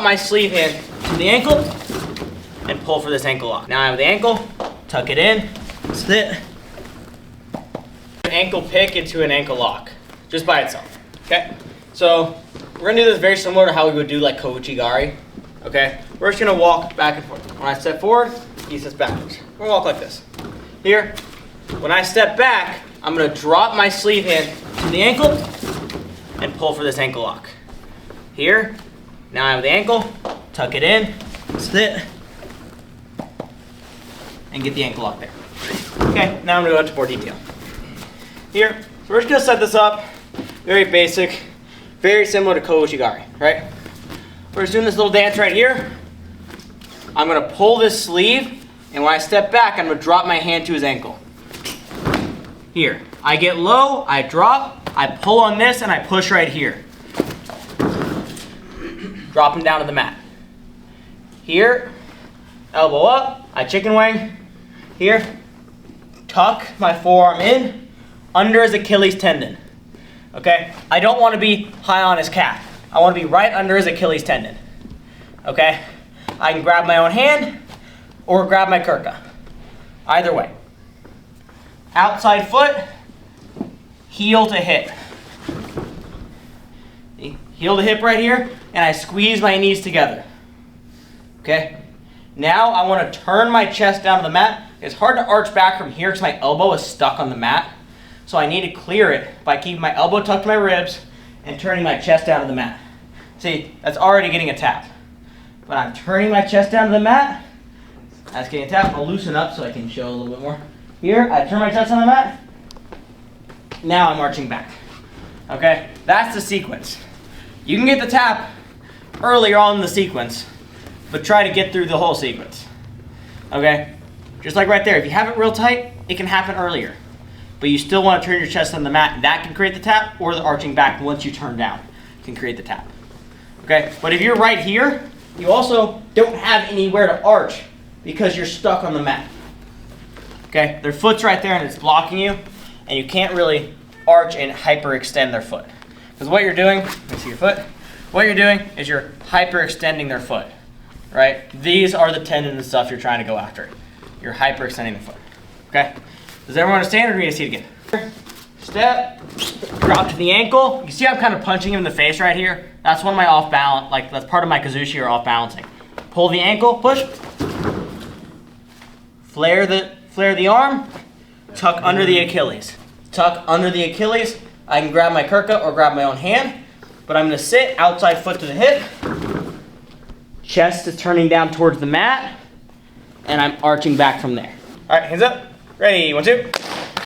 drop my sleeve hand to the ankle and pull for this ankle lock. Now I have the ankle, tuck it in, sit. An ankle pick into an ankle lock, just by itself, okay? So we're gonna do this very similar to how we would do like Kochi-gari, okay? We're just gonna walk back and forth. When I step forward, he steps backwards. We're gonna walk like this. Here, when I step back, I'm gonna drop my sleeve hand to the ankle and pull for this ankle lock. Here, now I have the ankle, tuck it in, sit, and get the ankle lock there. Okay, now I'm gonna go into more detail. Here, so we're just gonna set this up, very basic, very similar to Kochi-gari, right? We're just doing this little dance right here. I'm gonna pull this sleeve, and when I step back, I'm gonna drop my hand to his ankle. Here, I get low, I drop, I pull on this, and I push right here. Drop him down to the mat. Here, elbow up, I chicken wing. Here, tuck my forearm in, under his Achilles tendon. Okay, I don't want to be high on his calf. I want to be right under his Achilles tendon. Okay, I can grab my own hand or grab my kurka. Either way. Outside foot, heel to hip. Heel to hip right here, and I squeeze my knees together. Okay? Now I want to turn my chest down to the mat. It's hard to arch back from here because my elbow is stuck on the mat. So I need to clear it by keeping my elbow tucked to my ribs and turning my chest down to the mat. See, that's already getting a tap. But I'm turning my chest down to the mat. That's getting a tap. I'll loosen up so I can show a little bit more. Here, I turn my chest on the mat. Now I'm arching back. Okay? That's the sequence. You can get the tap earlier on in the sequence, but try to get through the whole sequence. Okay? Just like right there, if you have it real tight, it can happen earlier. But you still want to turn your chest on the mat. That can create the tap, or the arching back once you turn down can create the tap. Okay? But if you're right here, you also don't have anywhere to arch because you're stuck on the mat. Okay? Their foot's right there and it's blocking you, and you can't really arch and hyperextend their foot. Because what you're doing, let me see your foot. What you're doing is you're hyperextending their foot, right? These are the tendons and stuff you're trying to go after. You're hyperextending the foot, okay? Does everyone understand, or do we need to see it again? Step, drop to the ankle. You see I'm kind of punching him in the face right here? That's one of my off balance, like that's part of my kazushi or off balancing. Pull the ankle, push. Flare the arm, tuck under the Achilles. Tuck under the Achilles. I can grab my kurka or grab my own hand, but I'm gonna sit outside foot to the hip. Chest is turning down towards the mat, and I'm arching back from there. All right, hands up. Ready, 1, 2.